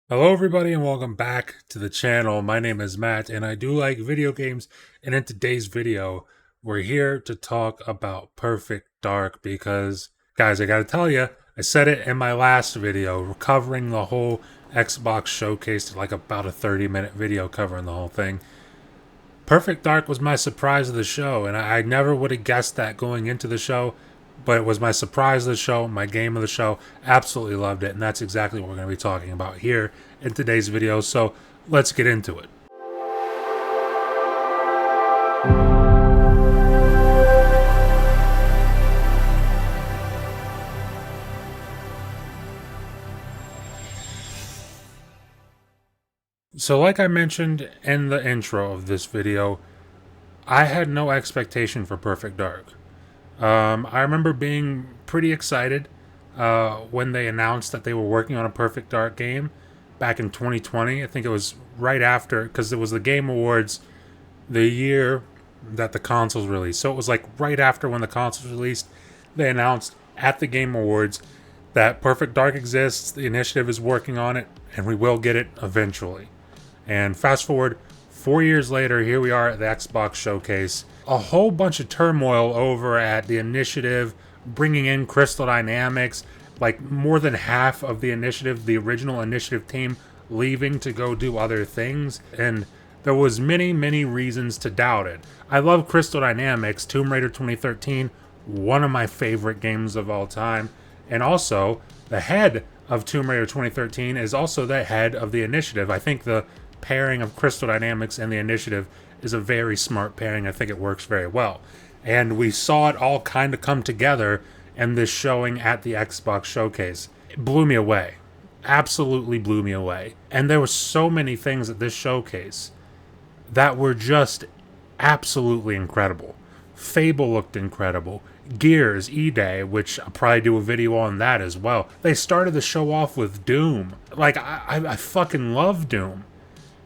Hello everybody and welcome back to the channel. My name is Matt and I do like video games, and in today's video we're here to talk about Perfect Dark because guys, I gotta tell you, I said it in my last video covering the whole Xbox showcase, like about a 30-minute video covering the whole thing. Perfect Dark was my surprise of the show, and I never would have guessed that going into the show, but it was my surprise of the show, my game of the show. Absolutely loved it, and that's exactly what we're going to be talking about here in today's video, so let's get into it. So like I mentioned in the intro of this video, I had no expectation for Perfect Dark. I remember being pretty excited when they announced that they were working on a Perfect Dark game back in 2020. I think it was right after, because it was the Game Awards the year that the consoles released. So it was like right after when the consoles released, they announced at the Game Awards that Perfect Dark exists, the initiative is working on it, and we will get it eventually. And fast forward 4 years later, here we are at the Xbox showcase. A whole bunch of turmoil over at the initiative, bringing in Crystal Dynamics, like more than half of the initiative, the original initiative team, leaving to go do other things. And there was many reasons to doubt it. I love Crystal Dynamics, Tomb Raider 2013, one of my favorite games of all time. And also, the head of Tomb Raider 2013 is also the head of the initiative. I think the pairing of Crystal Dynamics and the initiative is a very smart pairing. I think it works very well. And we saw it all kind of come together in this showing at the Xbox showcase. It blew me away. Absolutely blew me away. And there were so many things at this showcase that were just absolutely incredible. Fable looked incredible. Gears, E-Day, which I'll probably do a video on that as well. They started the show off with Doom. Like, I fucking love Doom.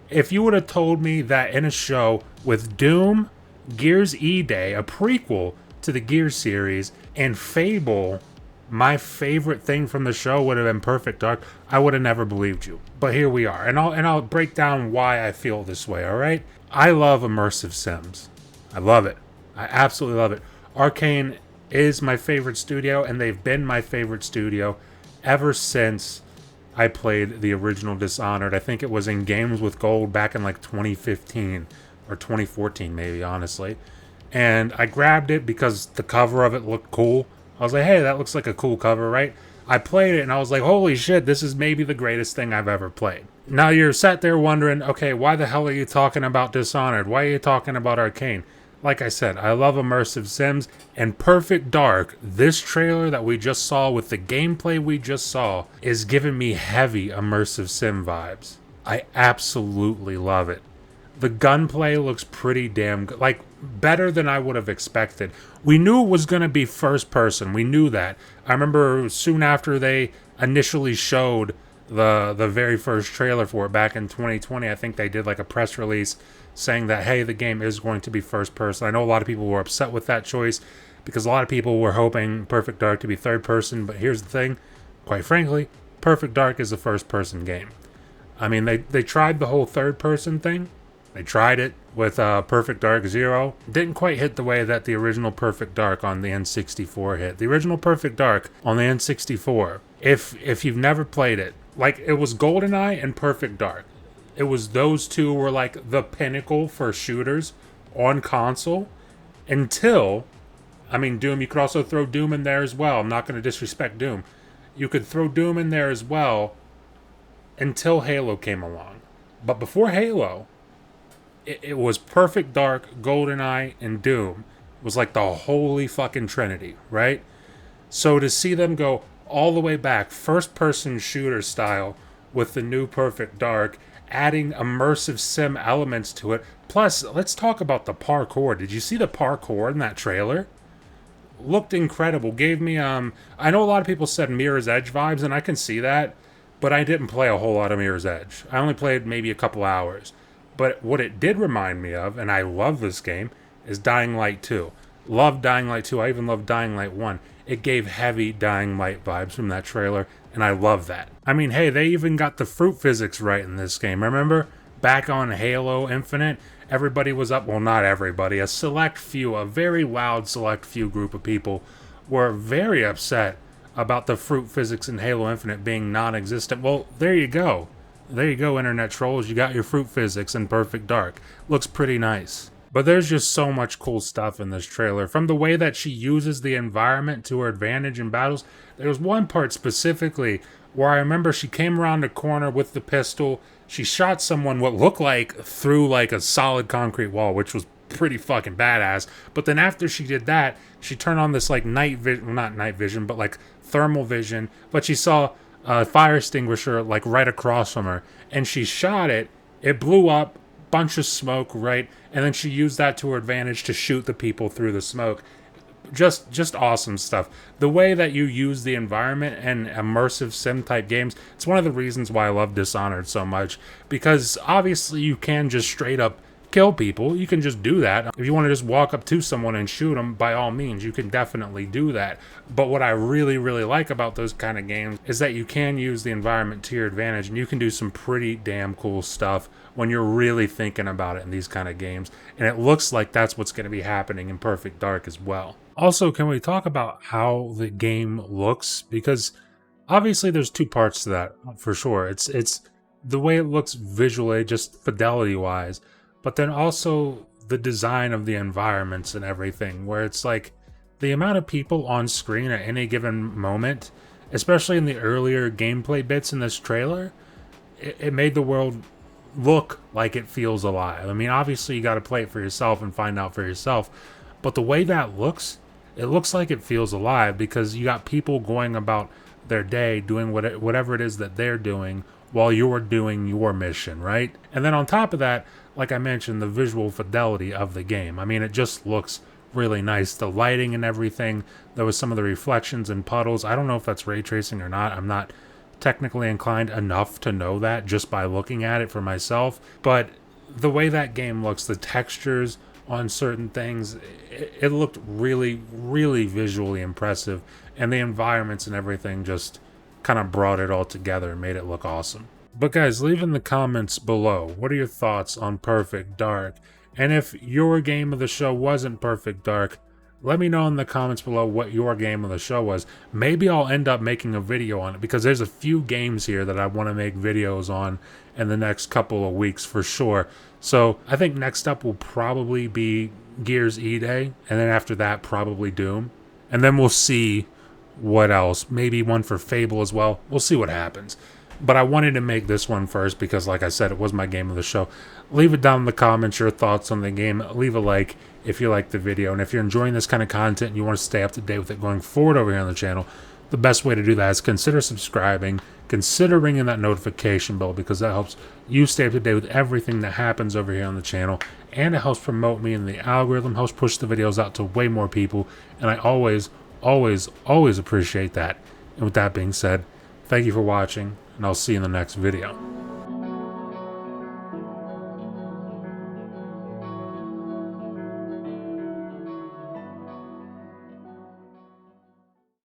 If you would have told me that in a show with Doom, Gears E-Day, a prequel to the Gears series, and Fable, my favorite thing from the show would have been Perfect Dark, I would have never believed you. But here we are, and I'll break down why I feel this way, alright? I love immersive sims. I love it. I absolutely love it. Arcane is my favorite studio, and they've been my favorite studio ever since I played the original Dishonored. I think it was in Games with Gold back in like 2015 or 2014 maybe, honestly. And I grabbed it because the cover of it looked cool. I was like, hey, that looks like a cool cover, right? I played it and I was like, holy shit, this is maybe the greatest thing I've ever played. Now you're sat there wondering, okay, why the hell are you talking about Dishonored? Why are you talking about Arcane? Like I said, I love immersive sims, and Perfect Dark, this trailer that we just saw with the gameplay we just saw, is giving me heavy immersive sim vibes. I absolutely love it. The gunplay looks pretty damn good, like better than I would have expected. We knew it was going to be first person, we knew that. I remember soon after they initially showed the very first trailer for it back in 2020, I think they did like a press release saying that, hey, the game is going to be first person. I know a lot of people were upset with that choice because a lot of people were hoping Perfect Dark to be third person, but here's the thing, quite frankly, Perfect Dark is a first person game. I mean, they tried the whole third person thing. They tried it with Perfect Dark Zero. Didn't quite hit the way that the original Perfect Dark on the N64 hit. The original Perfect Dark on the N64, if you've never played it, like, it was GoldenEye and Perfect Dark. It was those two were like the pinnacle for shooters on console until, I mean, Doom, you could also throw Doom in there as well. I'm not going to disrespect Doom. You could throw Doom in there as well until Halo came along. But before Halo, it was Perfect Dark, GoldenEye, and Doom. It was like the holy fucking trinity, right? So to see them go all the way back, first-person shooter style, with the new Perfect Dark, adding immersive sim elements to it. Plus, let's talk about the parkour. Did you see the parkour in that trailer? Looked incredible. Gave me, I know a lot of people said Mirror's Edge vibes, and I can see that, but I didn't play a whole lot of Mirror's Edge. I only played maybe a couple hours. But what it did remind me of, and I love this game, is Dying Light 2. Love Dying Light 2. I even love Dying Light 1. it gave heavy Dying Light vibes from that trailer, and I love that. I mean, hey, they even got the fruit physics right in this game. Remember? Back on Halo Infinite, everybody was up, well, not everybody, a select few, a very loud select few group of people were very upset about the fruit physics in Halo Infinite being non-existent. Well, there you go. There you go, internet trolls. You got your fruit physics in Perfect Dark. Looks pretty nice. But there's just so much cool stuff in this trailer. From the way that she uses the environment to her advantage in battles. There's one part specifically where I remember she came around the corner with the pistol. She shot someone what looked like through like a solid concrete wall, which was pretty fucking badass. But then after she did that, she turned on this like night vision, well, not night vision, but like thermal vision. But she saw a fire extinguisher like right across from her, and she shot it. It blew up, bunch of smoke, right? And then she used that to her advantage to shoot the people through the smoke. Just awesome stuff. The way that you use the environment and immersive sim type games, it's one of the reasons why I love Dishonored so much, because obviously you can just straight up kill people. You can just do that. If you want to just walk up to someone and shoot them, by all means, you can definitely do that. But what I really, really like about those kind of games is that you can use the environment to your advantage, and you can do some pretty damn cool stuff when you're really thinking about it in these kind of games. And it looks like that's what's going to be happening in Perfect Dark as well. Also, can we talk about how the game looks? Because obviously there's two parts to that, for sure. It's the way it looks visually, just fidelity-wise, but then also the design of the environments and everything, where it's like the amount of people on screen at any given moment, especially in the earlier gameplay bits in this trailer, it made the world look like it feels alive. I mean, obviously you got to play it for yourself and find out for yourself, but the way that looks, it looks like it feels alive, because you got people going about their day doing whatever it is that they're doing while you're doing your mission, right? And then on top of that, like I mentioned, the visual fidelity of the game. I mean, it just looks really nice. The lighting and everything. There was some of the reflections and puddles. I don't know if that's ray tracing or not. I'm not technically inclined enough to know that just by looking at it for myself. But the way that game looks, the textures on certain things, it looked really, really visually impressive. And the environments and everything just kind of brought it all together and made it look awesome. But guys, leave in the comments below, what are your thoughts on Perfect Dark? And if your game of the show wasn't Perfect Dark, let me know in the comments below what your game of the show was. Maybe I'll end up making a video on it, because there's a few games here that I want to make videos on in the next couple of weeks for sure. So I think next up will probably be Gears E-Day, and then after that probably Doom. And then we'll see what else. Maybe one for Fable as well. We'll see what happens. But I wanted to make this one first because, like I said, it was my game of the show. Leave it down in the comments, your thoughts on the game. Leave a like if you like the video. And if you're enjoying this kind of content and you want to stay up to date with it going forward over here on the channel, the best way to do that is consider subscribing, consider ringing that notification bell, because that helps you stay up to date with everything that happens over here on the channel. And it helps promote me in the algorithm, helps push the videos out to way more people. And I always appreciate that. And with that being said, thank you for watching, and I'll see you in the next video.